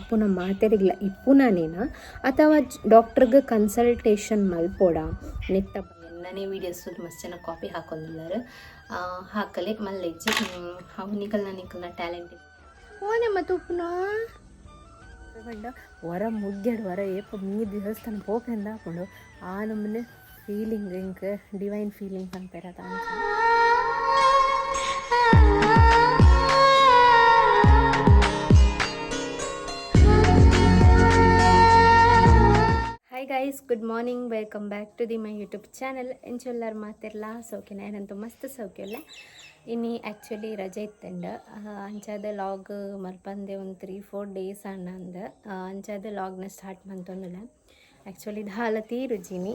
ಪುನ ಮಾತೆರಿಗಿಲ್ಲ ಇಪ್ಪುನಾನೇನ ಅಥವಾ ಡಾಕ್ಟರ್ಗೆ ಕನ್ಸಲ್ಟೇಷನ್ ಮಲ್ಪೋಡ ನೆತ್ತ ಎನ್ನನೇ ವೀಡಿಯೋಸಲ್ಲಿ ಮಸ್ತ್ ಜನ ಕಾಪಿ ಹಾಕೊಂಡಿದ್ದಾರೆ ಹಾಕಲೆ ಮಲ್ಲೆಜ್ಜಿ ನಿಕಲ್ನ ಟ್ಯಾಲೆಂಟ್ ಓನೆ ಮತ್ತು ಉಪ್ಪುನ ಹೊರ ಮುಗ್ಗ್ಯಾಡು ಹೊರ ಏಪ ಮೀ ದೇವಸ್ಥಾನ ಪೋಪೆಂದ ಹಾಕೊಂಡು ಆ ನಮ್ಮನೆ ಫೀಲಿಂಗ್ ಇಂಕ್ ಡಿವೈನ್ ಫೀಲಿಂಗ್ ಅಂತಾರೆ ಅದ hi guys, good morning, welcome back to my YouTube channel. ಎಂಚೆಲ್ಲರು ಮಾತಿರಲ್ಲ ಸೌಖ್ಯನ ಏನಂತೂ ಮಸ್ತ್ ಸೌಖ್ಯಲ್ಲ. ಇನ್ನು ಆ್ಯಕ್ಚುಲಿ ರಜೆ ಇತ್ತಂಡ ಅಂಚಾದ ಲಾಗ್ ಮಲ್ಪಂದೆ ಒಂದು 3-4 ಡೇಸ್ ಅಣ್ಣ ಅಂಚಾದ ಲಾಗ್ನ ಸ್ಟಾರ್ಟ್ ಮಂತೊಂದಿಲ್ಲ. ಆ್ಯಕ್ಚುಲಿ ಇದು ಹಾಲತಿ ರುಚಿನಿ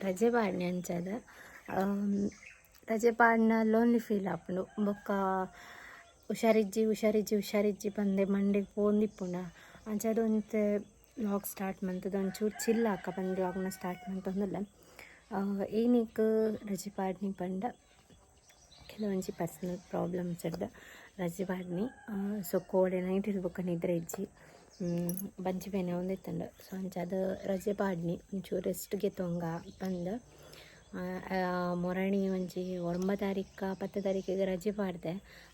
ರಜೆ ಪಾಡ್ನೆ ಅಂಚಾದ ರಜೆ ಪಾಡ್ನ ಲೋನ್ಲಿ ಫೀಲ್ ಆಪುಂಡು ಬೊಕ್ಕ ಹುಷಾರಿಜ್ಜಿ ಬಂದೆ ಮಂಡೆಗೆ ಪೋಂದಿಪ್ಪುಂಡ ಅಂಚಾದ ಒಂದು ಲಾಗ್ ಸ್ಟಾರ್ಟ್ ಮಂತದ ಒಂಚೂರು ಚಿಲ್ಲ ಹಾಕ ಬಂದು ಲಾಗ್ನ ಸ್ಟಾರ್ಟ್ ಮಂತೊಂದಿಲ್ಲ. ಏನಕ್ಕೆ ರಜೆ ಪಾಡ್ನಿ ಪಂಡ ಕೆಲವೊಂಜಿ ಪರ್ಸನಲ್ ಪ್ರಾಬ್ಲಮ್ಸ್ ಇರ್ದ ರಜೆ ಪಾಡ್ನಿ. ಸೊ ಕೋಡೆ ನೈಟ್ ಇರ್ಬೇಕು ನಿದ್ರೆ ಇಜ್ಜಿ ಬಂಚಿ ಬೇನೆ ಒಂದಿತ್ತಂಡ. ಸೊ ಅಂಚಾದ ರಜೆ ಪಾಡ್ನಿ ಒಂಚೂರು ರೆಸ್ಟ್ಗೆ ತೊಂಗ ಬಂದು ಮೊರಣಿ ಒಂಜಿ 9 ತಾರೀಕು 10 ತಾರೀಕಿಗೆ ರಜೆ ಪಾಡ್ದೆ.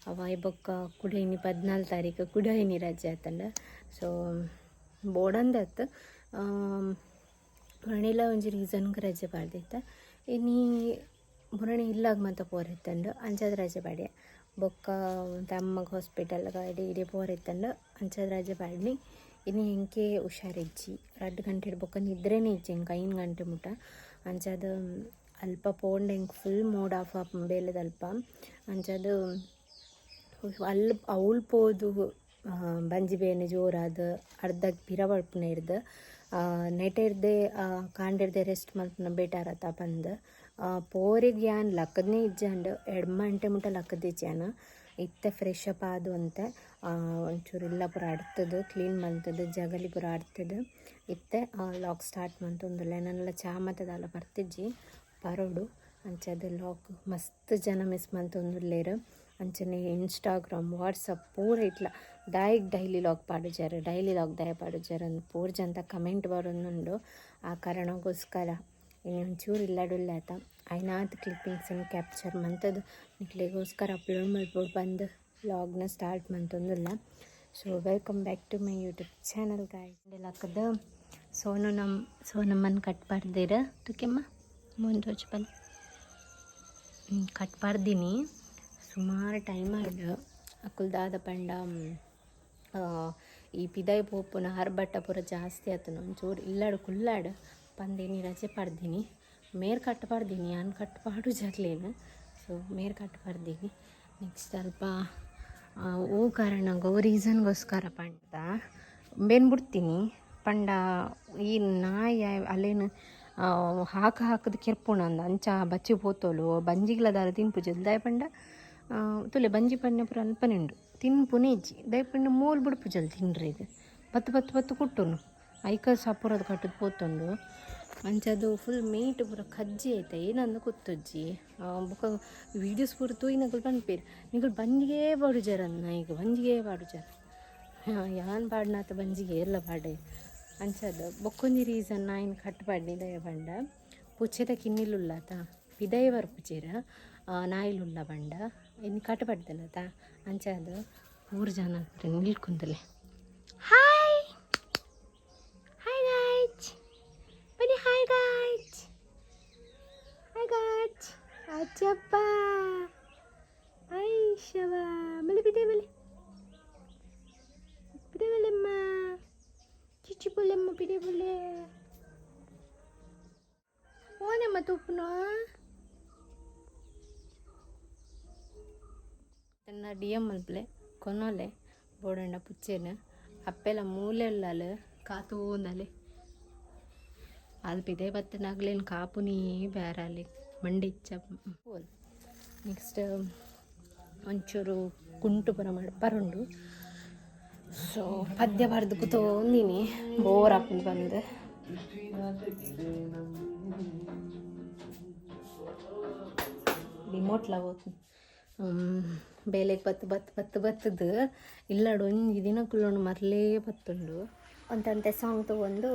ಅವ ಬೊಕ್ಕ ಕುಡೈನಿ 14 ತಾರೀಕು ಕುಡೈನಿ ರಜೆ ಆತಂಡ. ಸೊ ಬೋಡಂದತ್ತು ಮುರಣಿಲ ಒಂಜಿ ರೀಸನ್ಗೆ ರಜೆ ಪಾಡ್ದಿತ್ತ. ಇನ್ನು ಮುರಣಿ ಇಲ್ಲಾಗ ಮಾತ್ರ ಪೋರಿತ್ತಂಡು ಅಂಚಾದ ರಜೆ ಪಾಡ್ಯ ಬೊಕ್ಕ ತಮ್ಮಗ ಹಾಸ್ಪಿಟಲ್ಗೆ ಇಡೀ ಪೋರಿತ್ತಂಡು ಅಂಚಾದ ರಜೆ ಪಾಡ್ನಿ. ಇನ್ನು ಹೆಂಗೆ ಹುಷಾರಿಜ್ಜಿ 2 ಗಂಟೆ ಇಡ್ಬೊಕ್ಕ ನಿದ್ರೆನೇ ಇಜ್ಜಿ ಹೆಂಗೆ 5 ಗಂಟೆ ಮುಟ ಅಂಚಾದ ಅಲ್ಪ ಪೋಂಡ ಹೆಂಗೆ ಫುಲ್ ಮೂಡ್ ಆಫ್ ಬೇಲದ ಅಲ್ಪ ಅಂಚಾದ ಅವಳು ಪೋದು ಬಂಜಿ ಬೇನೆ ಜೋರಾದ ಅರ್ಧಕ್ಕೆ ಪಿರವಳ್ಪುನ ಇರ್ದು ನೆಟೆರ್ದೆ ಕಾಂಡಿರ್ದೆ ರೆಸ್ಟ್ ಮಲ್ಪನ ಬೇಟಾರತ ಬಂದು ಪೋರಿಗೆ ಯಾನ್ ಲಕ್ಕದನೇ ಇಜ್ಜಂಡು 2 ಗಂಟೆ ಮುಟ ಲಕ್ಕದಿಜ್ಜಾನ ಇತ್ತೆ ಫ್ರೆಶ್ ಅಪ್ ಆದು ಅಂತ ಒಂಚೂರು ಇಲ್ಲ ಪೂರ ಆಡ್ತದೆ ಕ್ಲೀನ್ ಮಾಡ್ತದೆ ಜಗಲಿ ಪೂರ ಆಡ್ತದೆ ಇತ್ತೆ ಲಾಗ್ ಸ್ಟಾರ್ಟ್ ಮಾಡ್ತೊಂದಿಲ್ಲ. ನಾನೆಲ್ಲ ಚಹಾ ಮತ್ತದಲ್ಲ ಬರ್ತಿಜ್ಜಿ ಬರೋಡು ಅಂಚದ ಲಾಗ್ ಮಸ್ತ್ ಜನ ಮಿಸ್ ಮಾಡ್ತೊಂದಿಲ್ಲೇರು ಅಂಚನೆ ಇನ್ಸ್ಟಾಗ್ರಾಮ್ ವಾಟ್ಸಪ್ ಪೂರ ಇಟ್ಲ ಡೈಲಿ ಲಾಗ್ ಪಾಡುಜಾರು ದಯ ಪಾಡುಜಾರು ಅಂದು ಪೂರ ಜನ ಕಮೆಂಟ್ ಬರೋದುಂಡು. ಆ ಕಾರಣಕ್ಕೋಸ್ಕರ ಇನ್ನು ಒಂಚೂರು ಇಲ್ಲಾಡುಲ್ಲ ಆತ ಐನಾತ್ ಕ್ಲಿಪ್ಪಿಂಗ್ಸನ್ನು ಕ್ಯಾಪ್ಚರ್ ಮಂತದ್ದು ನಿಕ್ಲಿಗೋಸ್ಕರ ಅಪ್ಲೋಡ್ ಮಾಡ್ಬೋದು ಬಂದು ಲಾಗ್ನ ಸ್ಟಾರ್ಟ್ ಮಂತೊಂದಿಲ್ಲ. So welcome back to my YouTube channel guys. ಹಾಕದ ಸೋನಮ್ಮನ ಕಟ್ ಪಾಡ್ದಿರ ತುಕೆಮ್ಮ ಮುಂದೆ ಬಲ್ ಕಟ್ ಪಾಡ್ದೀನಿ ಸುಮಾರು ಟೈಮ್ ಆಯ್ತು. ಅಕ್ಕುಲ್ದಾದ ಪಂಡ ಈ ಪಿದಾಯಿ ಪೋಪುನ ಹರ್ಬಟ್ಟ ಪೂರ ಜಾಸ್ತಿ ಆಯ್ತು. ಒಂಚೂರು ಇಲ್ಲಾಡು ಕುಲ್ಲಾಡು ಬಂದೀನಿ ರಜೆ ಪಾಡ್ದೀನಿ ಮೇರ್ ಕಟ್ ಪಾಡ್ದೀನಿ ನಾನು ಕಟ್ ಪಾಡು ಜರ್ಲೇನು. ಸೊ ಮೇರ್ ಕಟ್ ಪಾಡ್ದೀನಿ ನೆಕ್ಸ್ಟ್ ಸ್ವಲ್ಪ ಓ ಕಾರಣಗೋ ರೀಸನ್ಗೋಸ್ಕರ ಪಂಡ ಬೇನ್ ಬಿಡ್ತೀನಿ ಪಂಡ ಈ ನಾಯಿ ಅಲ್ಲೇನು ಹಾಕದ ಕೆರ್ಪುಣ ಅಂದ ಅಂಚ ಬಚ್ಚಿ ಪೋತೋಲು ಬಂಜಿಗ್ಲದಾರ ತಿನ್ಪು ಜಲ್ದಾಯ ಪಂಡ ತುಲೆ ಬಂಜಿ ಪನ್ನೆ ಪುರ ಅಲ್ಪನೆಂಡು ತಿನ್ಪುನೇ ಇಜ್ಜಿ ದಯಪಂಡ ಮೂಲ್ ಬಿಡ್ಪು ಜಲ್ ತಿನ್ರಿ ಇದು ಬತ್ತು ಕುಟ್ಟುನು ಐಕ ಸಪುರದ ಕಟ್ಟದು ಪೋತೊಂಡು ಅಂಚದು ಫುಲ್ ಮೀಟ್ ಪೂರ ಕಜ್ಜಿ ಆಯ್ತಾ ಏನಂದು ಕೂತಜ್ಜಿ ಬೊಕ್ಕ ವೀಡಿಯೋಸ್ ಪೂರ ತೂಯಿನಗಳು ಪನ್ಪೇರು ನಿಗಳು ಬಂಜಿಗೆ ಬಾಡುಜಾರನ್ನ ಈಗ ಬಂಜಿಗೆ ಬಾಡುಜಾರ ಯಾನ್ ಬಾಡ್ನಾತ ಬಂಜಿಗೆ ಎಲ್ಲ ಬಾಡೆ ಅಂಚದು ಬೊಕ್ಕೊಂಜಿ ರೀಸನ್ ನಾಯಿನ ಕಟ್ ಪಾಡ್ನಿ ದಯ ಬಂಡ ಪುಚ್ಚೆದ ಕಿನ್ನಿಲುಲ್ಲಾತ ಪಿದೈವರ್ ಪುಚೇರ ನಾಯಿಲುಲ್ಲ ಬಂಡ ಇನ್ನು ಕಟ್ ಪಡ್ದನತ ಅಂಚದು 3 ಜನ ನಿಲ್ಕುಂತಲೆ ಹಾಯ್ ಗಾಯ್ಸ್ ಬನ್ನಿ ಹಾಯ್ ಗಾಯ್ಸ್ ಅಚ್ಚಪ್ಪ ಐಶವ ಮಲೆ ಬಿಡೆಮಲೆಮ್ಮ ಚಿಚ್ಚಿ ಪುಲ್ಲೆಮ್ಮ ಬಿಡೆ ಬುಲ್ಲೆ ಓನೆಮ್ಮ ತುಪ್ಪುನ ತನ್ನ ಡಿ ಎಮ್ ಮಲ್ಪಲೆ ಕೊನೋಲೆ ಬೋಡಂಡ ಪುಚ್ಚೇನು ಅಪ್ಪೆಲ್ಲ ಮೂಲೆಲ್ಲಾಲು ಕಾತೂಂದಲೆ ಅದು ಪಿದೆ ಬತ್ತನಾಗ್ಲೇನು ಕಾಪುನಿ ಬೇರಲ್ಲಿ ಮಂಡಿ ಇಚ್ಚ ಹೋಲ್. ನೆಕ್ಸ್ಟ್ ಒಂಚೂರು ಕುಂಟು ಪುರ ಮಾಡಿ ಬರುಂಡು. ಸೊ ಪದ್ಯ ಬರ್ದು ಕೂತೋಂದಿನಿ ಬೋರ್ ಹಾಕೊಂಡು ಬಂದು ರಿಮೋಟ್ಲ ಹೋಗ್ತೀನಿ ಬೇಲೆಗೆ ಬತ್ತದು ಇಲ್ಲಡು ಒಂಜಿ ದಿನಕ್ಕುಳ್ಳೊಂಡು ಮರಲೇ ಬತ್ತುಂಡು ಒಂತಂತೆ ಸಾಂಗ್ ತಗೊಂಡು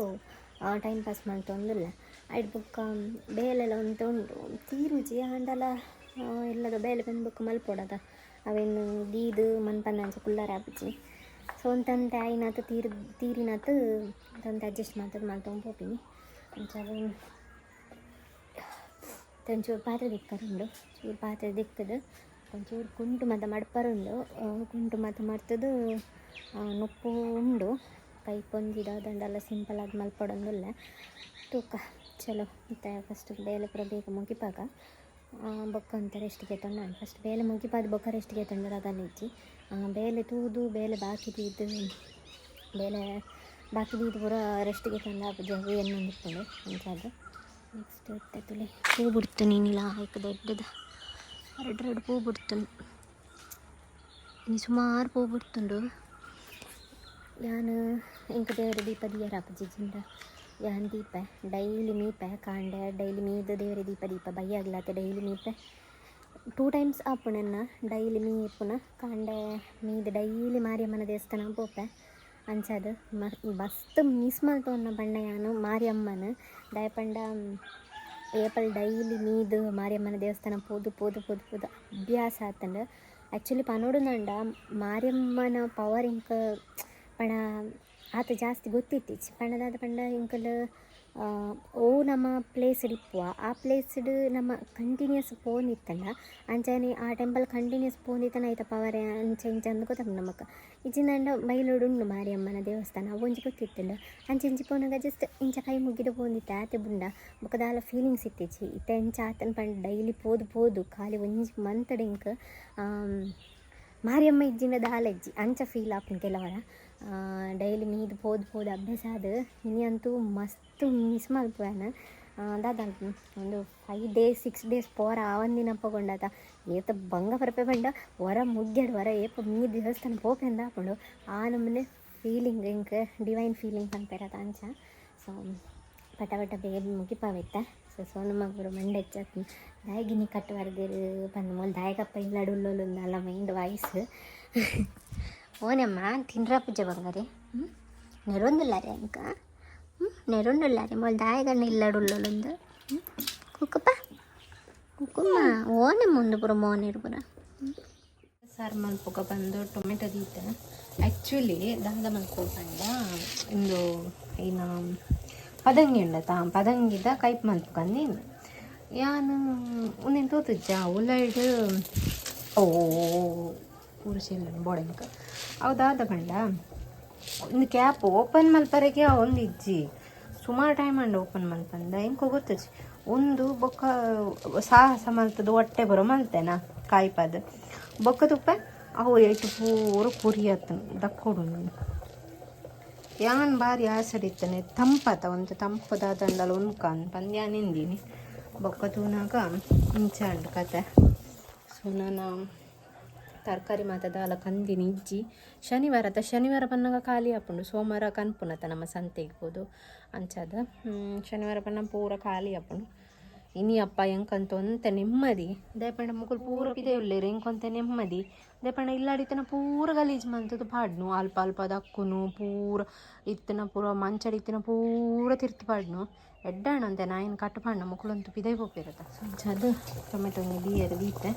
ಟೈಮ್ ಪಾಸ್ ಮಾಡ್ತೊಂದಿಲ್ಲ ಐಟ್ ಬುಕ್ಕ ಬೇಲೆಲ್ಲ ಅಂತ ಉಂಡು ತೀರುಜಿ ಆಂಡಲ ಎಲ್ಲದ ಬೇಲೆ ಬಂದು ಬುಕ್ಕ ಮಲ್ಪೊಡದ ಅವೇನು ದೀದು ಮನ್ಪನ್ನ ಕುಲ್ಲರ ಆಪುಜಿ ಸೊ ಒಂತಂತೆ ಆಯ್ನಾತು ತೀರಿನಾತು ಒಂತಂತೆ ಅಡ್ಜಸ್ಟ್ ಮಾಡ್ತೊಂದು ಹೋಗ್ತೀನಿ ಅಂಚಾದ ಒಂಚೂರು ಪಾತ್ರೆ ದಿಕ್ಕರುಂಡು ಚೂರು ಪಾತ್ರೆ ದಿಕ್ಕದು ಒಂಚೂರು ಕುಂಟು ಮತ ಮಡ್ಪರುಂಡು ಕುಂಟು ಮತ ಮರ್ತದು ನೊಪ್ಪು ಉಂಡು ಕೈ ಪೊಂಜಿದ ದಂಡೆಲ್ಲ ಸಿಂಪಲ್ ಆಗಿ ಮಲ್ಪಡೊಂದಿಲ್ಲ ತೂಕ ಚಲೋ ಮತ್ತೆ ಫಸ್ಟ್ ಬೇಲೆ ಪೂರ ಬೇಗ ಮುಗಿಪಾಗ ಬೊಕ್ಕ ಅಂತ ರೆಸ್ಟಿಗೆ ತಂದು ನಾನು ಫಸ್ಟ್ ಬೇಲೆ ಮುಗಿಪಾದ ಬೊಕ್ಕ ರೆಸ್ಟಿಗೆ ತಂದ್ರೆ ಅದನ್ನು ಇಚ್ಚಿ ಬೇಲೆ ತೂದು ಬೇಲೆ ಬಾಕಿ ತೀದು ಬೇಲೆ ಬಾಕಿ ತೀದು ಪೂರ ರೆಸ್ಟಿಗೆ ತಂದು ಆಪುಜಿ ಅವು ಎಣ್ಣೆ ಇಟ್ಕೊಂಡು ಅಂಚಾದ ನೆಕ್ಸ್ಟ್ ಎತ್ತಲ್ಲಿ ಪೂ ಬಿಡ್ತು ನೀನಿಲ್ಲ ಆಯ್ಕೆ ದೊಡ್ಡದು ಎರಡು ಪೂ ಬಿಡ್ತು ಇನ್ನು ಸುಮಾರು ಪೂ ಬಿಡ್ತುಂಡು ಯಾನು ಇಂಕ ದೇವರ ದೀಪ ದಿಯರ ಅಪ್ಪಜಿಂದ ಯಾನ್ ದೀಪ ಡೈಲಿ ಮೀಪೆ ಕಾಂಡೆ ಡೈಲಿ ಮೀದು ದೇವರ ದೀಪ ಬೈಯಾಗ್ಲಾತೆ ಡೈಲಿ ಮೀಪೆ 2 times ಆಪುಣನ್ನ ಡೈಲಿ ಮೀಪುನ ಕಾಂಡೆ ಮೀದು ಡೈಲಿ ಮಾರಿಯಮ್ಮನ ದೇವಸ್ಥಾನ ಪೋಪೆ ಅಂಚದು ಮಸ್ತ್ ಮಿಸ್ ಮಾಡ್ತೊನ್ನ ಬಣ್ಣ ಯಾನು ಮಾರಿಯಮ್ಮನ ದಯಪಂಡ ಏಪಲ್ ಡೈಲಿ ಮೀದು ಮಾರಿಯಮ್ಮನ ದೇವಸ್ಥಾನ ಪೋದು ಅಭ್ಯಾಸ ಆತಂಡು ಆ್ಯಕ್ಚುಲಿ ಪನೋಡುನಂಡ ಮಾರಿಯಮ್ಮನ ಪವರ್ ಇಂಕ ಪಣ ಆತ ಜಾಸ್ತಿ ಗೊತ್ತಿತ್ತೀಚಿ ಪಂಡದಾದ ಪಂಡ ಇಂಕಲ್ ನಮ್ಮ ಪ್ಲೇಸ್ ಇಪ್ಪುವ ಆ ಪ್ಲೇಸ್ಡ್ ನಮ್ಮ ಕಂಟಿನ್ಯೂಸ್ ಪೋನಿತ್ತಂಡ ಅಂಚನೆ ಆ ಟೆಂಪಲ್ ಕಂಟಿನ್ಯೂಸ್ ಪೋನಿತ್ತನ ಐತ ಪವರ್ ಅಂಚ ಇಂಚ ಅಂದು ಗೊತ್ತಾಗ ನಮಕ್ ಇಚ್ಚಿಂದಂಡ ಮೈಲೋಡುಂಡು ಮಾರಿಯಮ್ಮನ ದೇವಸ್ಥಾನ ಒಂಜಿ ಗೊತ್ತಿತ್ತಂಡ ಅಂಚೆ ಇಂಚಿ ಪೋನಾಗ ಜಸ್ಟ್ ಇಂಚ ಕೈ ಮುಗಿದು ಪೋಂದಿತ್ತೆ ಆತೆ ಬುಂಡ ಬೊಕ್ಕದಾಲ ಫೀಲಿಂಗ್ಸ್ ಇತ್ತಿಚ್ಚಿ ಇತ್ತ ಇಂಚ ಆತನ ಪಂಡ ಡೈಲಿ ಪೋದು ಖಾಲಿ ಒಂಜಿ ಮಂತಡ ಇಂಕ ಮಾರಿಯಮ್ಮ ಇಜ್ಜಿನ ದಾಲ ಇಜ್ಜಿ ಅಂಚ ಫೀಲ್ ಆಪುಂಡು ಕೆಲವರ ಡೈಲಿ ಮೀದು ಪೋದು ಅಭ್ಯಾಸ ಅದು ಇನ್ನಂತೂ ಮಸ್ತ್ ಮಿಸ್ ಮಲ್ಪುವೆನ ದಾದ ಒಂದು 5 days 6 days ಪೋರ ಆವಂದಿನ ಪಗೊಂಡಾತ ಏತ ಬಂಗ ಪರಪೆ ಬಂಡ ಹೊರ ಮುಗ್ಗ್ಯಾಡು ಹೊರ ಏಪ ಮೀದು ದೇವಸ್ಥಾನ ಪೋಪೆಂದ ಹಾಕೊಂಡು ಆ ನಮ್ಮನೆ ಫೀಲಿಂಗ್ ಇಂಕ ಡಿವೈನ್ ಫೀಲಿಂಗ್ ಅಂತಾರದ ಅಂಚ ಸೊ ಪಟ ಬೇಗ ಮುಗಿಪಾವೆತ್ತ ಸೊ ಸೋನು ಮಗರು ಮಂಡೆ ಹೆಚ್ಚು ದಾಯಗಿನಿ ಕಟ್ಟುವರ್ಗರು ಬಂದು ಮೊಲ್ ದಾಯಗಪ್ಪ ಇಲ್ಲಾಡು ಉಲ್ಲೊಂದಲ್ಲ ಮೈಂಡ್ ವಾಯ್ಸ್ ಓನಮ್ಮ ತಿನ್ರ ಪೂಜೆ ಬಂಗಾರೆ ನೆರೊಂದುಲ್ಲಾರೆ ಅಂಕ ನೆರೊಂದುಲ್ಲಾರೆ ಮೊಲ್ ದಾಯಗಣ್ಣ ಇಲ್ಲಾಡುಲ್ಲೊಂದು ಕುಕ್ಕಮ್ಮ ಓನೆ ಮುಂದೆ ಪುರ ಮೋನೇರು ಪುರ ಸಾರು ಮಲ್ಪೊಗ ಬಂದು ಟೊಮೆಟೊ ದೀತ ಆ್ಯಕ್ಚುಲಿ ದಾದ ಮಲ್ಕೋಪಂಡ ಇಂದು ಏನು ಪದಂಗಿ ಉಂಡತ ಪದಂಗಿದ ಕೈಪ್ ಮಲ್ಪಕಂದು ಯಾನು ಒಂದೇನು ತೋತಜ್ಜ ಉಳ್ಳಾಯ್ಡು ಓ ಪೂರ್ಶಿಲ್ಲ ಬೋಡೆಂಕ ಹೌದಾದ ಬಂಡ ಒಂದು ಕ್ಯಾಪ್ ಓಪನ್ ಮಲ್ಪರೆಗೆ ಒಂದು ಇಜ್ಜಿ ಸುಮಾರು ಟೈಮ್ ಅಂಡ ಓಪನ್ ಮಲ್ಪಂದ ಹೆಂಗೆ ಗೊತ್ತಜ್ಜಿ ಒಂದು ಬೊಕ್ಕ ಸಾಹಸ ಮಲ್ತದು ಹೊಟ್ಟೆ ಬರೋ ಮಲ್ತೇನಾ ಕಾಯ್ಪದ ಬೊಕ್ಕ ತುಪ್ಪ ಅವು ಏಟು ಪೂರು ಕುರಿಯತ್ತ ದಕ್ಕೊಡು ಯಾನ್ ಭಾರಿ ಆಸಡಿತ್ತಾನೆ ತಂಪತ ಒಂದು ತಂಪದ ದಂಡಲು ಉನ್ಕಾನ್ ಪಂದ್ಯ ನಿಂದಿನಿ ಬೊಕ್ಕ ತೂನಾಗ ಇಂಚಾಂಡು ಕತೆ ಸೊ ನಾನು ತರಕಾರಿ ಮಾತದಾಲ ಕಂದಿನಿ ಇಜ್ಜಿ ಶನಿವಾರ ಬನ್ನಾಗ ಖಾಲಿ ಹಾಪುಂಡು ಸೋಮವಾರ ಕನ್ಪುನತ ನಮ್ಮ ಸಂತೆಗೆ ಹೋದು ಅಂಚದ ಶನಿವಾರ ಬನ್ನ ಪೂರ ಖಾಲಿ ಹಾಪುಂಡು ಇನಿ ಅಪ್ಪ ಎಂಕಂತ ಒಂತ ನೆಮ್ಮದಿ ದಯಪಂಡ ಮುಗುಲು ಪೂರ ಪಿದೆ ಉಳ್ಳೇರು ಎಂಕೊಂತ ನೆಮ್ಮದಿ ದಯಪಂಡ ಇಲ್ಲಾಡಿತನ ಪೂರ ಗಲೀಜ್ ಮಂತದ್ದು ಪಾಡ್ನು ಅಲ್ಪ ದಕ್ಕುನು ಪೂರ ಇತ್ತನ ಪೂರ ಮಂಚಡಿ ಇತ್ತಿನ ಪೂರ ತಿರ್ತು ಪಾಡ್ನು ಎಡ್ಡಾಣ ಅಂತೆ ನಾಯಿನ ಕಟ್ಟು ಪಾಡ್ನ ಮುಕ್ಕಳಂತೂ ಪಿದೆ ಹೋಗಿರತ್ತ ಸಂಚದು ಟೊಮೆಟೊ ಬಿಯರ್ ದೀತೆ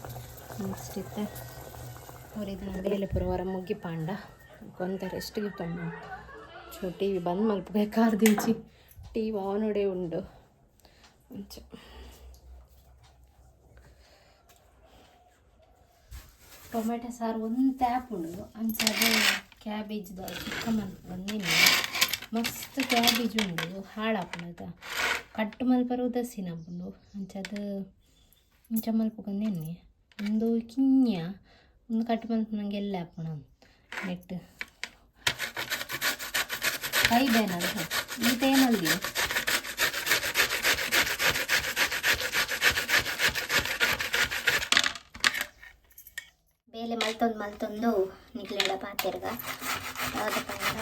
ನೆಕ್ಸ್ಟ್ ಇತ್ತೆ ಅವರಿದ ಬೇಲೆ ಪುರ ಹೊರ ಮುಗ್ಗಿ ಪಾಂಡ ಕೊಂತ ರೆಸ್ಟ್ಗೆ ತಂಡು ಸೊ ಟಿ ವಿ ಬಂದ್ ಮಲ್ಪಬೇಕಾರ್ದಿಂಚಿ ಟಿ ವಿ ಆನೋಡೆ ಉಂಡು ಅಂಚ ಟೊಮೆಟೊ ಸಾರು ಒಂದು ಟ್ಯಾಪ್ ಉಂಡು ಅಂಚದು ಕ್ಯಾಬೇಜ್ದ ಚಿಕ್ಕ ಮಲ್ಪು ಬಂದಿನಿ ಮಸ್ತ್ ಕ್ಯಾಬೇಜ್ ಉಂಡು ಹಾಳಾಪುಂಡು ಕಟ್ಟು ಮಲ್ಪರು ದಸಿನಪ್ಪುಂಡು ಅಂಚದು ಇಂಚ ಮಲ್ಪು ಬಂದಿನಿ ಒಂದು ಕಿನ್ಯ ಒಂದು ಕಟ್ಟು ಮಲ್ಪು ನಂಗೆ ಎಲ್ಲ ಹಾಪುಣ ನೆಟ್ಟು ಕೈ ಬೇನ ಈ ಟೈಮಲ್ಲಿ ಬೇಲೆ ಮಲ್ತೊಂದು ನಿಗ್ಲೆಡ ಪಾತೆರ್ಗ ಯಾವ್ದು ಪಂಡ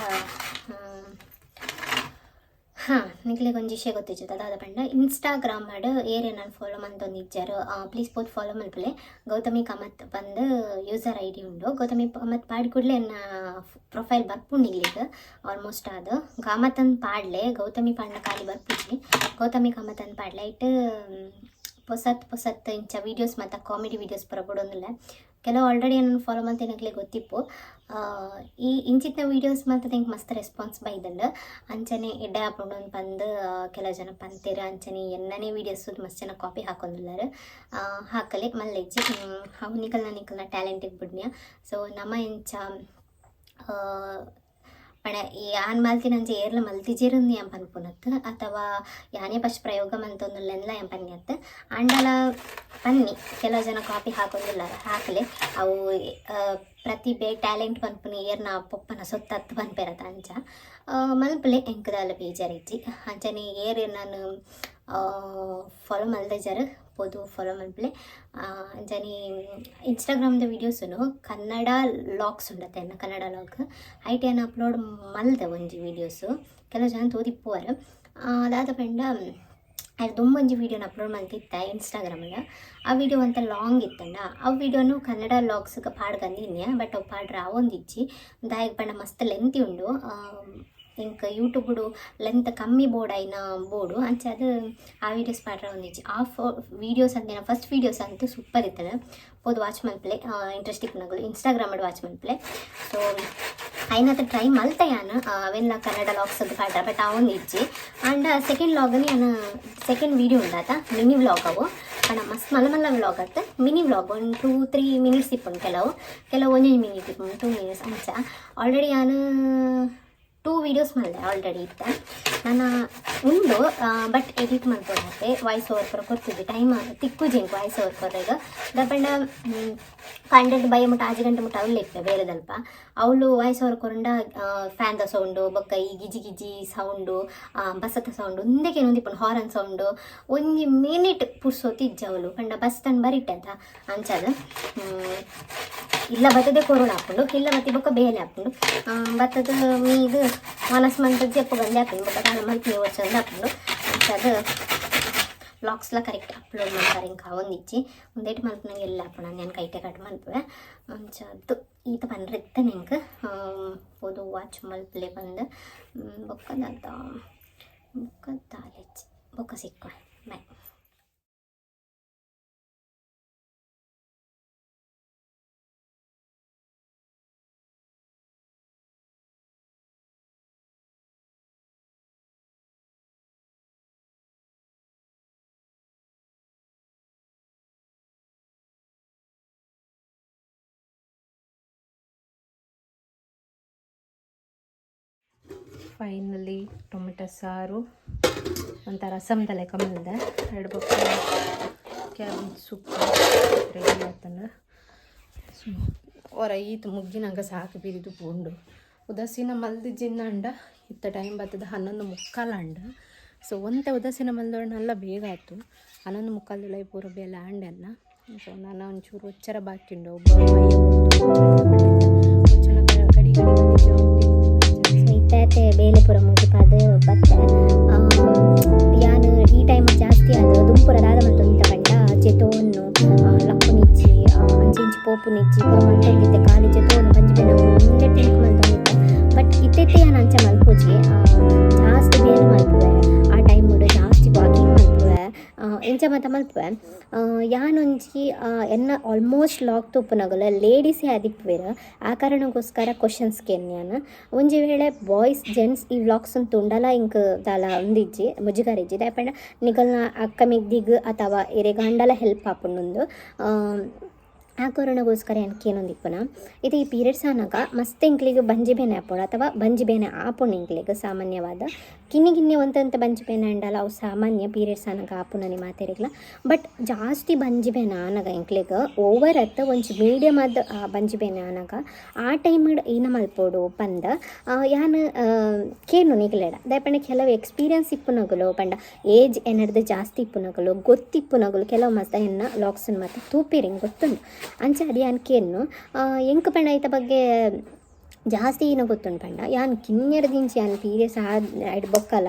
ಹಾಂ ನಿಕ್ಲಿಗೆ ಒಂದು ವಿಷಯ ಗೊತ್ತಿತ್ತು ಅದಾದ ಪಂಡ ಇನ್ಸ್ಟಾಗ್ರಾಮ್ ಮಾಡು ಏರೇ ನಾನು ಫಾಲೋ ಮಂತೊಂದು ಇಜ್ಜಾರು ಪ್ಲೀಸ್ ಪೋತ್ ಫಾಲೋ ಮಲ್ಪಲೆ ಗೌತಮಿ ಕಾಮತ್ ಬಂದು ಯೂಸರ್ ಐ ಡಿ ಉಂಡು ಗೌತಮಿ ಕಾಮತ್ ಪಾಡಿ ಕೂಡಲೇ ನನ್ನ ಪ್ರೊಫೈಲ್ ಬರ್ಪುಂಡು ಇಲ್ಲಿಗೆ ಆಲ್ಮೋಸ್ಟ್ ಅದು ಕಾಮತ್ ಅಂದು ಪಾಡ್ಲೆ ಗೌತಮಿ ಪಾಡ್ನ ಖಾಲಿ ಬರ್ಪಿದ್ವಿ ಗೌತಮಿ ಕಾಮತ್ ಅಂದು ಪಾಡ್ಲೆ ಇಟ್ಟು ಹೊಸತ್ ಇಂಚ ವೀಡಿಯೋಸ್ ಮತ್ತು ಕಾಮಿಡಿ ವೀಡಿಯೋಸ್ ಬರಬಿಡೋದಿಲ್ಲ ಕೆಲವು ಆಲ್ರೆಡಿ ನಾನು ಫಾಲೋ ಮಾಡ್ತೇನೆ ಗೊತ್ತಿಪ್ಪು ಈ ಇಂಚಿನ ವೀಡಿಯೋಸ್ ಮತ್ತು ಹಿಂಗೆ ಮಸ್ತ್ ರೆಸ್ಪಾನ್ಸ್ ಬೈದಂಡು ಅಂಚನೆ ಎಡ್ಡೆ ಹಾಕೊಂಡು ಬಂದು ಕೆಲವು ಜನ ಪಂತೀರ ಅಂಚನೆ ಎಣ್ಣನೇ ವೀಡಿಯೋಸ್ ಮಸ್ತ್ ಜನ ಕಾಪಿ ಹಾಕೊಂಡಿದ್ದಾರೆ ಹಾಕಲೆ ಮಲ್ಲೆಜ್ಜಿ ಅವು ನಿಕಲ್ನ ಟ್ಯಾಲೆಂಟಿಗೆ ಬಿಡ್ನ್ಯ ಸೊ ನಮ್ಮ ಇಂಚ ಪಣ ಯಾನ್ ಮಲ್ತಿ ನಂಜೆ ಏರ್ಲ ಮಲ್ತಿಜೇರುಂದು ಎಂ ಪನ್ಪುನತ್ ಅಥವಾ ಯಾನೇ ಫಸ್ಟ್ ಪ್ರಯೋಗ ಮಂತೊಂದುಲ್ಲೆಲ್ಲ ಎಂ ಪನ್ಯತ್ ಅಂಡಲ ಪನ್ನಿ ಕೆಲವು ಜನ ಕಾಪಿ ಹಾಕೊಂಡಿಲ್ಲ ಹಾಕಲೆ ಅವು ಪ್ರತಿಭೆ ಟ್ಯಾಲೆಂಟ್ ಪನ್ಪುನಿ ಏರ್ನ ಪೊಪ್ಪನ ಸೊತ್ತತ್ತು ಪನ್ಪೆರತ ಅಂಚ ಮಲ್ಪಲೆ ಎಂಕದಾಲ ಬೇಜಾರಿಜ್ಜಿ ಅಂಚನೆ ಏರ್ ನಾನು ಫಾಲೋ ಮಲ್ದೆಜರ್ ಪೋದು ಫಾಲೋ ಮಲ್ಪಲೆ ಅಂಚನೆ ಇನ್ಸ್ಟಾಗ್ರಾಮ್ದ ವೀಡಿಯೋಸು ಕನ್ನಡ ಲಾಗ್ಸ್ ಉಂಡತ್ತೆ ಕನ್ನಡ ಲಾಗ್ ಐಟೇನು ಅಪ್ಲೋಡ್ ಮಲ್ದೆ ಒಂಜಿ ವೀಡಿಯೋಸು ಕೆಲವು ಜನ ತೋದಿಪ್ಪುವರು ಅದಾದ ಪಂಡ ಅದು ತುಂಬೊಂಜಿ ವೀಡಿಯೋನ ಅಪ್ಲೋಡ್ ಮಾಡ್ತಿತ್ತೆ ಇನ್ಸ್ಟಾಗ್ರಾಮಲ್ಲಿ ಆ ವಿಡಿಯೋ ಅಂತ ಲಾಂಗ್ ಇತ್ತಂಡ ಆ ವಿಡಿಯೋನು ಕನ್ನಡ ಲಾಗ್ಸ್ಗೆ ಪಾಡ್ಗಂದಿನ್ಯ ಬಟ್ ಅವು ಪಾಡ್ರ ಅವೊಂದಿಚ್ಚಿ ದಾಯಕ ಪಂಡ ಮಸ್ತ್ ಲೆಂತಿ ಉಂಡು ಇಂಕ ಯೂಟ್ಯೂಬ್ಡು ಲೆಂತ್ ಕಮ್ಮಿ ಬೋರ್ಡ್ ಐನ ಬೋರ್ಡು ಅಂಚೆ ಅದು ಆ ವೀಡಿಯೋಸ್ ಪಾಡ್ರ ಒಂದಿಚ್ಚಿ ಆ ವೀಡಿಯೋಸ್ ಅಂತ ಫಸ್ಟ್ ವೀಡಿಯೋಸ್ ಅಂತೂ ಸೂಪರ್ ಇರ್ತದೆ ಪೋದು ವಾಚ್ ಮಲ್ಪಲೆ ಇಂಟ್ರೆಸ್ಟಿಂಗ್ ನಗಲು ಇನ್ಸ್ಟಾಗ್ರಾಮಡ್ ವಾಚ್ ಮಲ್ಪಲೆ ಸೊ అయినత ಟ್ರೈ ಮಲ್ತೆ ಯಾನು ಅವೆಲ್ಲ ಕನ್ನಡ ಲಾಗ್ಸ್ ಅದು ಪಾಡ್ರ ಬಟ್ ಅವೊಂದು ಇಜ್ಜಿ ಆ್ಯಂಡ್ ಸೆಕೆಂಡ್ ಲಾಗಲ್ಲಿ ನಾನು ಸೆಕೆಂಡ್ ವೀಡಿಯೋ ಉಂಡಾತ ಮಿನಿ ವ್ಲಾಗ್ ಅವು ಕಣ ಮಸ್ತ್ ಮಲ್ಲ ವ್ಲಾಗ್ ಆತ ಮಿನಿ ವ್ಲಾಗ್ 1-2-3 ಮಿನಿಟ್ಸ್ ಇಪ್ಪುಂಡು ಕೆಲವು 1 ಮಿನಿಟ್ ಇಪ್ಪುಂಡು 2 ಮಿನಿಟ್ಸ್ ಅಂಚ ಆಲ್ರೆಡಿ ನಾನು 2 ವೀಡಿಯೋಸ್ ಮಾಡಿದೆ ಆಲ್ರೆಡಿ ಇತ್ತು ನಾನು ಉಂಡು ಬಟ್ ಎಡಿಟ್ ಮಾಡ್ಕೊಡತ್ತೆ ವಾಯ್ಸ್ ಓವರ್ ಕೊರ ಕೊಡ್ತಿದ್ದೆ ಟೈಮ್ ತಿಕ್ಕು ಜಿಂಕ್ ವಾಯ್ಸ್ ಓವರ್ ಕೊರ್ರೆಗ ದಪ್ಪಂಡ 100 ಬೈ ಮುಟ್ಟ 5 ಗಂಟೆ ಮುಟ್ಟ ಅವಳು ಇರ್ತದೆ ಬೇರೆದಲ್ಪ ಅವಳು ವಾಯ್ಸ್ ಓವರ್ ಕೊರಂಡ ಫ್ಯಾನ್ದ ಸೌಂಡು ಬೊಕ್ಕ ಈ ಗಿಜಿ ಸೌಂಡು ಬಸ್ಸದ ಸೌಂಡು ಒಂದಕ್ಕೆ ಇನ್ನೊಂದಿಪ್ಪು ಹಾರನ್ ಸೌಂಡು 1 ಮಿನಿಟ್ ಪುರ್ಸೋತಿ ಇಜ್ಜ ಅವಳು ಪಂಡ ಬಸ್ ತಂದು ಬರಿಟ್ಟೆ ಅಂತ ಅಂಚದ ಇಲ್ಲ ಬರ್ತದೆ ಕೊರೋನಾ ಹಾಕೊಂಡು ಇಲ್ಲ ಬತ್ತಿ ಬೊಕ್ಕ ಬೇಲೆ ಹಾಕೊಂಡು ಬತ್ತದ ಇದು ಮನಸ್ ಮಂತ್ ಜಪ್ಪು ಗಂದೆ ಹಾಕೊಂಡು ಬೊಕ್ಕ ನಾನು ಮಲ್ಪಿ ಚಂದ ಹಾಕೊಂಡು ಅಂಚದು ವ್ಲಾಗ್ಸ್ಲ ಕರೆಕ್ಟ್ ಅಪ್ಲೋಡ್ ಮಾಡ್ತಾರೆ ಇಂಕ ಒಂದಿಚ್ಚಿ ಒಂದೇಟು ಮಲ್ಪನಾಗ ಎಲ್ಲ ಹಾಕೋಣ ನಾನು ಕೈಟೆ ಕಟ್ ಮಲ್ಪೆ ಅಂಚದ್ದು ಈತ ಬಂದ್ರಿತ್ತೆ ನಿಂಗೆ ಓದು ವಾಚ್ ಮಲ್ಪಲೆ ಬಂದು ಬೊಕ್ಕ ಸಿಕ್ಕೋ ಬಾಯ್ ಫೈನಲಿ ಟೊಮೆಟೊ ಸಾರು ಅಂತ ರಸಮ್ದ ಲೆಕ್ಕ ಬಂದಿದೆ 2 ಬೊಕ್ಕ ಕ್ಯಾಬೇಜ್ ಸೂಪ್ ರೆಡಿ ಆಯ್ತಂದ್ರೆ ಸೊ ಹೊರ ಈತು ಮುಗ್ಗಿನಂಗೆ ಸಾಕು ಬಿರಿದು ಪೂಂಡು ಉದಾಸೀನ ಮಲ್ದಿಜ್ಜಿನ ಅಂಡ ಇತ್ತ ಟೈಮ್ ಬರ್ತದೆ 11:45 ಅಂಡ ಸೊ ಉದಾಸೀನ ಮಲ್ದೋಣೆಲ್ಲ ಬೇಗ ಆಯ್ತು 11:45 ಪೂರ ಬೇಲೆ ಅಂಡೆಲ್ಲ ಸೊ ನಾನು ಒಂಚೂರು ಒಚ್ಚರ ಬಾಕಿ ಉಂಡು ಇತ್ತೆ ಬೇಲೆ ಪುರ ಮುಗಿಪಾದ ಬತ್ತೆ ಯಾನು ಈ ಟೈಮ್ ಜಾಸ್ತಿ ಅದು ದುಂಪುರ ರಾಧ ಮಂತೊಂದಿತ್ತ ಪಂಡ ಜೆತೋನ್ನು ಲಪ್ಪುನಿಚ್ಚಿ ಅಂಚಿ ಪೋಪುನಿಚ್ಚಿ ಪುರ ಮಂತೊಂದಿತ್ತೆ ಖಾಲಿ ಜೆತೋನ್ನು ಪಂಜಿಬೆನ ಮುಂದೆ ತಿನ್ಕು ಮಂತೊಂದಿತ್ತೆ ಬಟ್ ಇತ್ತೆ ಯಾನು ಅಂಚ ಮಲ್ಪುಜಿ ಜಾಸ್ತಿ ಬೇಲೆ ಮಲ್ಪುವೆ ಆ ಟೈಮ್ ಜಾಸ್ತಿ ವಾಕಿಂಗ್ ಮಲ್ಪುವೆ ಎಂಚ ಮಾತ ಮಲ್ಪುವೆ ಯಾನೊಂಜಿ ಎನ್ನ ಆಲ್ಮೋಸ್ಟ್ ಲಾಗ್ ತುಪ್ಪುನಗಲ ಲೇಡೀಸೇ ಆದಿಪ್ಪುವೆರ ಆ ಕಾರಣಕ್ಕೋಸ್ಕರ ಕ್ವಶನ್ಸ್ ಕೇನ್ಯಾನ ಒಂಜಿ ವೇಳೆ ಬಾಯ್ಸ್ ಜೆಂಟ್ಸ್ ಈ ವ್ಲಾಗ್ಸ್ ಅಂತ ಉಂಡಲ ಇಂಕ್ ದಾಲ ಒಂದಿಜ್ಜಿ ಮುಜುಗಾರಿಜ್ಜಿ ದಾಯಪಂಡ ನಿಗಲ್ನ ಅಕ್ಕ ಮಿಗ್ದಿಗ್ ಅಥವಾ ಎರೆ ಗಂಡಲ ಹೆಲ್ಪ್ ಆಪುಂಡು ಆ ಕಾರಣಕ್ಕೋಸ್ಕರ ಏನೊಂದಿಪ್ಪನ ಇದು ಈ ಪೀರಿಯಡ್ಸ್ ಆನಾಗ ಮಸ್ತ್ ಇಂಕ್ಲಿಗೆ ಬಂಜಿ ಬೇನೆ ಆಪೋಣ ಅಥವಾ ಬಂಜಿ ಬೇನೆ ಆಪುಣ ಇಂಕ್ಲಿಗೆ ಸಾಮಾನ್ಯವಾದ ಗಿನ್ನಿ ಒಂದಂತ ಬಂಜಿ ಬೇನೆ ಅಂಡಲ್ಲ ಅವು ಸಾಮಾನ್ಯ ಪೀರಿಯಡ್ಸ್ ಆನಾಗ ಆಪುನನಿ ಮಾತಾಡಿಗ್ಲ ಬಟ್ ಜಾಸ್ತಿ ಬಂಜಿ ಬೇನೆ ಆನಾಗ ಇಂಕ್ಲಿಗೆ ಓವರ್ ಅತ್ತ ಒಂಚು ಮೀಡಿಯಮ್ ಆದ ಬಂಜಿ ಬೇನೆ ಆನಾಗ ಆ ಟೈಮ್ ಏನ ಮಲ್ಪೋಡು ಪಂದ ಯಾನು ಕೇನು ನಿಗ್ಲೇಡ ದಯಪಂಡ ಕೆಲವು ಎಕ್ಸ್ಪೀರಿಯನ್ಸ್ ಇಪ್ಪುನಗಲು ಪಂಡ ಏಜ್ ಏನಡ್ದು ಜಾಸ್ತಿ ಇಪ್ಪುನಗಲು ಗೊತ್ತಿಪ್ಪುನಗಲು ಕೆಲವು ಮಸ್ತ ಎನ್ನ ಲಾಕ್ಸನ್ ಮತ್ತು ತೂಪಿರಿಂಗ್ ಗೊತ್ತುಂಡು ಅಂಚ ಅಡಿ ಅನ್ಕೇನು ಎಂಕ ಪಂಡ ಈತ ಬಗ್ಗೆ ಜಾಸ್ತಿ ಏನೋ ಗೊತ್ತುಂಟು ಪಂಡ ಯಾನ್ ಕಿನ್ನೆರ ದಿಂಚಿ ಯಾನ್ ಪೀರಿಯಡ್ಸ್ ಆಡ್ ಬೊಕ್ಕಲ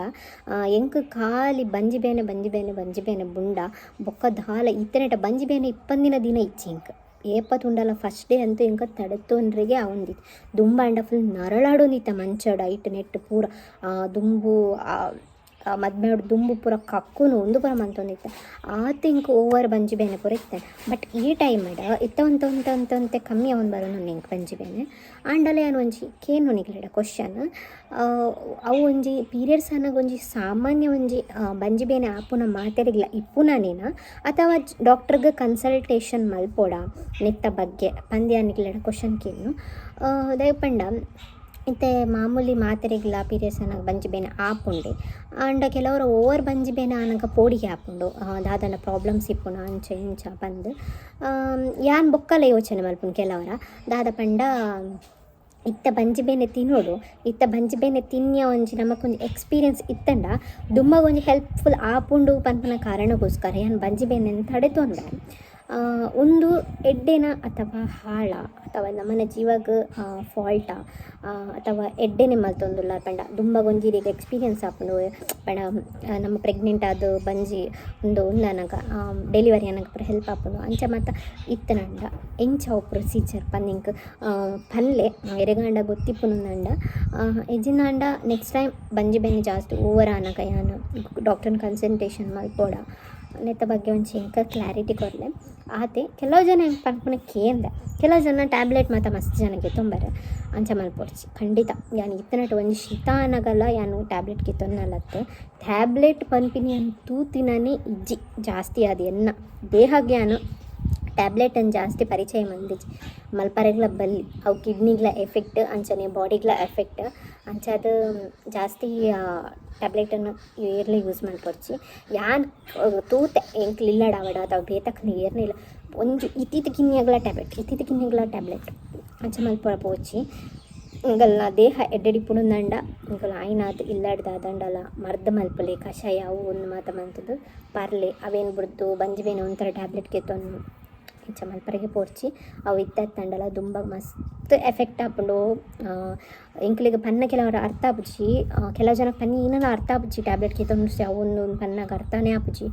ಎಂಕ್ ಖಾಲಿ ಬಂಜಿಬೇನೆ ಬುಂಡ ಬೊಕ್ಕ ದಾಲ ಇತ್ತನೆಟ ಬಂಜಿಬೇನೆ 20 ದಿನ ಇಚ್ಚಿ ಇಂಕ್ ಏಪತ್ತುಂಡಲ ಫಸ್ಟ್ ಡೇ ಅಂತೂ ಇಂಕ ತಡೆತೊಂಡ್ರಿಗೆ ಅವಂದಿತ್ತು ದುಂಬಾಂಡ ಫುಲ್ ನರಳಾಡೋಂದಿತ್ತ ಮಂಚಡ ಇಟ್ಟು ನೆಟ್ಟು ಪೂರ ದುಂಬು ಮದ್ಮೇಡು ದುಂಬು ಪೂರ ಕಕ್ಕುನು ಒಂದು ಪೂರ ಮಂತೊಂದಿತ್ತ ಆತ ಇಂಕ ಓವರ್ ಬಂಜಿಬೇನೆ ಪೂರ ಇತ್ತಾನೆ. ಬಟ್ ಈ ಟೈಮ್ ಇತ್ತ ಕಮ್ಮಿ ಅವನು ಬರೋನು ಇಂಕ ಬಂಜಿಬೇನೆ ಆಂಡಲೆ ಏನು ಒಂಜಿ ಕೇನು ನಿಗ್ಲಿಡ ಕ್ವಶನ್ ಅವು ಒಂಜಿ ಪೀರಿಯಡ್ಸ್ ಅನ್ನಗ ಒಂಜಿ ಸಾಮಾನ್ಯ ಒಂಜಿ ಬಂಜಿಬೇನೆ ಆಪುನ ಮಾತೆರೆಗ್ಲ ಇಪ್ಪುನಾನೇನ ಅಥವಾ ಡಾಕ್ಟರ್ಗೆ ಕನ್ಸಲ್ಟೇಷನ್ ಮಲ್ಪೋಡ ನೆತ್ತ ಬಗ್ಗೆ ಪಂದ್ಯ ನಿಗ್ಲಿಡ ಕ್ವಶನ್ ಕೇನು ದಯಪಂಡ ಇತ್ತೆ ಮಾಮೂಲಿ ಮಾತ್ರೆಗ್ಲ ಪೀರಿಯಡ್ಸ್ ಅನ್ನಗ ಬಂಜಿಬೇನೆ ಆಪುಂಡೆ ಆಂಡ ಕೆಲವರು ಓವರ್ ಬಂಜಿಬೇನೆ ಅನ್ನಗ ಪೋಡಿಗೆ ಆಪುಂಡು ದಾದಾಂಡ ಪ್ರಾಬ್ಲಮ್ಸ್ ಇಪ್ಪುನ ಅಂಚ ಇಂಚ ಬಂದು ಯಾನ್ ಬೊಕ್ಕಲ ಯೋಚನೆ ಮಲ್ಪುನು ಕೆಲವರ ದಾದ ಪಂಡ ಇತ್ತ ಬಂಜಿಬೇನೆ ತಿನ್ನೋಡು ಇತ್ತ ಬಂಜಿಬೇನೆ ತಿನ್ಯ ಒಂಜಿ ನಮಕೊಂದು ಎಕ್ಸ್ಪೀರಿಯನ್ಸ್ ಇತ್ತಂಡ ದುಂಬ ಒಂಜಿ ಹೆಲ್ಪ್ಫುಲ್ ಆಪುಂಡು ಪನ್ಪನ ಕಾರಣಕ್ಕೋಸ್ಕರ ಯಾನ್ ಬಂಜಿಬೇನೆ ತಡೆತೊಂಡೆ ಒಂದು ಎಡ್ಡೆನ ಅಥವಾ ಹಾಳ ಅಥವಾ ನಮ್ಮನ ಜೀವಾಗ ಫಾಲ್ಟ ಅಥವಾ ಎಡ್ಡೆನೆ ಮಲ್ತೊಂದುಲ್ಲ ಪಂಡ ದುಂಬಗೊಂಜಿರಿಗೆ ಎಕ್ಸ್ಪೀರಿಯನ್ಸ್ ಆಪುಂಡು ಪಂಡ ನಮ್ಮ ಪ್ರೆಗ್ನೆಂಟ್ ಆದ ಬಂಜಿ ಒಂದು ನನಗ ಡೆಲಿವರಿ ಅನ್ನಗ ಹೆಲ್ಪ್ ಆಪುಂಡು ಅಂಚ ಮತ್ತು ಇತ್ತನಂಡ ಎಂಚ ಪ್ರೊಸೀಜರ್ ಪನ್ನಿಂಕ್ ಪನ್ಲೆ ಎರೆಗಾಂಡ ಗೊತ್ತಿಪ್ಪುನಂಡ ಎಜಿನಾಂಡ ನೆಕ್ಸ್ಟ್ ಟೈಮ್ ಬಂಜಿಬೇನೆ ಜಾಸ್ತಿ ಓವರ್ ಅನ್ನಗ ಯಾನು ಡಾಕ್ಟರ್ನ ಕನ್ಸಲ್ಟೇಷನ್ ಮಲ್ಪೋಡ ನೆತ್ತ ಬಗ್ಗೆ ಒಂಚಿ ಎಂಕ ಕ್ಲಾರಿಟಿ ಕೊರಲೆ ಆತೆ ಕೆಲವು ಜನ ಹೆಂಗೆ ಪನ್ಪುನ ಕೇಂದ್ರ ಕೆಲವು ಜನ ಟ್ಯಾಬ್ಲೆಟ್ ಮತ್ತು ಮಸ್ತ್ ಜನಕ್ಕೆ ತೊಂಬರ ಅಂಚ ಮಲ್ಪೊಡ್ಚಿ ಖಂಡಿತ ಯಾನು ಇತ್ತನಟ್ಟು ಒಂಜಿ ಶೀತ ಅನ್ನಗಲ್ಲ ಯಾನು ಟ್ಯಾಬ್ಲೆಟ್ಗೆ ತೊನ್ನಲತ್ತು ಟ್ಯಾಬ್ಲೆಟ್ ಪನ್ಪಿನಿ ಅಂತೂ ತಿನ್ನನೇ ಇಜ್ಜಿ ಜಾಸ್ತಿ ಅದು ಎನ್ನ ದೇಹಕ್ಕೆ ಯಾನು ಟ್ಯಾಬ್ಲೆಟನ್ನು ಜಾಸ್ತಿ ಪರಿಚಯ ಮಂದಿಜಿ ಮಲ್ಪರೆಗ್ಲ ಬಲ್ಲಿ ಅವು ಕಿಡ್ನಿಗ್ಲ ಎಫೆಕ್ಟ್ ಅಂಚನೆ ಬಾಡಿಗ್ಲ ಎಫೆಕ್ಟ್ ಅಂಚದು ಜಾಸ್ತಿ ಟ್ಯಾಬ್ಲೆಟನ್ನು ಏರ್ಲಿ ಯೂಸ್ ಮಾಡ್ಕೊಡ್ಚಿ ಯಾನ್ ತೂತೆ ಎಂಕ್ ಇಲ್ಲಡಾವಡ ಅಥವಾ ಬೇತಕ್ನ ಏರ್ನಿಲ್ಲ ಒಂಜು ಇತ್ತೀತಕ್ಕಿನ್ನಿಯಗ್ಲ ಟ್ಯಾಬ್ಲೆಟ್ ಅಂಚ ಮಲ್ಪೊಡ ಪೋಚಿ ಇಂಗಲ್ನ ದೇಹ ಎಡ್ಡೆಡಿ ಪುಣಂದಂಡ ಇಂಕಲ್ ಆಯ್ನಾತ್ ಇಲ್ಲಾಡ್ದಾದಂಡಲ ಮರ್ದ ಮಲ್ಪಲೆ ಕಷಾಯ ಅವು ಒಂದು ಮಾತ ಮಂತದ್ದು ಪರ್ಲೆ ಅವೇನು ಬಿಡ್ತು ಬಂಜಿಬೇನೆ ಒಂಥರ ಟ್ಯಾಬ್ಲೆಟ್ಗೆ ತೊಂದು ಇಂಚ ಮಲ್ಪರೆಗೆ ಪೋರ್ಚಿ ಅವು ಇತ್ತಂಡಲ ದುಂಬ ಮಸ್ತ್ ಎಫೆಕ್ಟ್ ಆಪುಂಡು ಇಂಕ್ಲಿಗೆ ಪನ್ನ ಕೆಲವರು ಅರ್ಥ ಆಪುಜಿ ಕೆಲವು ಜನ ಪನ್ನಿ ಇನ್ನೂ ಅರ್ಥ ಆಪುಜಿ ಟ್ಯಾಬ್ಲೆಟ್ಗೆ ತೊಂದಿಸಿ ಅವು ಒಂದು ಪನ್ನಾಗ ಅರ್ಥನೇ ಆಪುಜಿ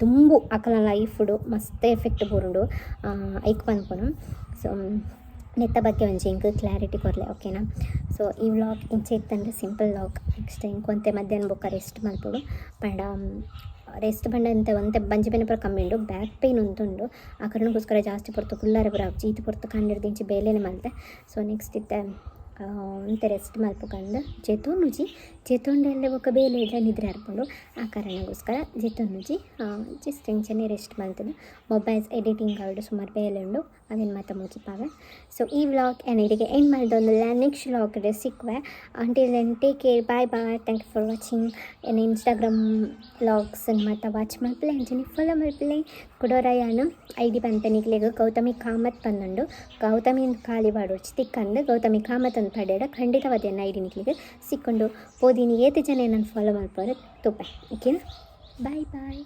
ದುಂಬು ಅಕಲ ಲೈಫ್ಡು ಮಸ್ತ್ ಎಫೆಕ್ಟ್ ಬರುಂಡು ಐಕ್ ಪನ್ಪುನು ಸೊ ನೆತ್ತ ಬಗ್ಗೆ ಒಂಚಿ ಇಂಕ ಕ್ಲಾರಿಟಿ ಕೊರಲೆ ಓಕೆನಾ. ಸೊ ಈ ವ್ಲಾಗ್ ಇಂಚೆ ಇತ್ತಂದ್ರೆ ಸಿಂಪಲ್ ವ್ಲಾಗ್ ನೆಕ್ಸ್ಟ್ ಇಂಕೊಂತೆ ಮಧ್ಯಾಹ್ನ ಬೊಕ್ಕ ರೆಸ್ಟ್ ಮಲ್ಪೊಡು ಪಂಡ ರೆಸ್ಟ್ ಬಂಡ ಅಂತ ಒಂತೆ ಬಂಜಿಬೇನೆ ಪೂರ ಕಮ್ಮಿ ಉಂಡು ಬ್ಯಾಕ್ ಪೇಯ್ನ್ ಉಂತುಂಡು ಆ ಕಾರಣಕ್ಕೋಸ್ಕರ ಜಾಸ್ತಿ ಪೊರ್ತು ಕುಲ್ಲಾರೆ ಪೂರ ಜೀತು ಪೊರ್ತು ಕಂಡಿಡ್ದಿಂಚಿ ಬೇಲೆನೆ ಮಲ್ತೆ. ಸೊ ನೆಕ್ಸ್ಟ್ ಇತ್ತೆ ಒಂತೆ ರೆಸ್ಟ್ ಮಲ್ಪಕಂಡು ಜೆತೊಂಡೆಲ್ಲ ఒక ಬೇಲೆ ಇಡ್ಲ ನಿದ್ರೆ ಹರ್ಕೊಂಡು ಆ ಕಾರಣಕ್ಕೋಸ್ಕರ ಜೆತೊನ್ನುಜಿ ಜಸ್ಟ್ ಇಂಚನೆ ರೆಸ್ಟ್ ಮಲ್ತದು ಮೊಬೈಲ್ಸ್ ಎಡಿಟಿಂಗ್ ಆರ್ಡು ಸುಮಾರು ಬೇಲೆ ಉಂಡು ಅವೇನು ಮಾತ ಮುಗಿಪಾವೆ. ಸೊ ಈ ವ್ಲಾಗ್ ಏನಿಗೆ ಎಂಡ್ ಮಾಡಿದೊಂದಿಲ್ಲ ನೆಕ್ಸ್ಟ್ ವ್ಲಾಗ್ ಸಿಕ್ಕುವೆ until then take care bye thank you for watching ಏನು ಇನ್ಸ್ಟಾಗ್ರಾಮ್ ವ್ಲಾಗ್ಸ್ ಮತ್ತು ವಾಚ್ ಮಲ್ಪಲೆ ಅಂಚನೆ ಫಾಲೋ ಮಲ್ಪಲೆ ಕುಡೋರಯಾನು ಐಡಿ ಪಂಪನಿಗ್ಲೆಗ್ ಗೌತಮಿ ಕಾಮತ್ ಪನ್ನೊಂಡು ಗೌತಮಿ ಖಾಲಿ ಬಾಡೋಚ್ ತಿಕ್ಕಂದು ಗೌತಮಿ ಕಾಮತ್ ಅಂತ ಪಡೆಯಡ ಖಂಡಿತವಾದ ಐಡಿ ನಿಕ್ಲಿಗೆ ಸಿಕ್ಕೊಂಡು ಪೋದಿನಿ ಏತು ಜನ ನಾನು ಫಾಲೋ ಮಲ್ಪೋರೆ ತುಪ್ಪ ಓಕೆನಾ. ಬಾಯ್.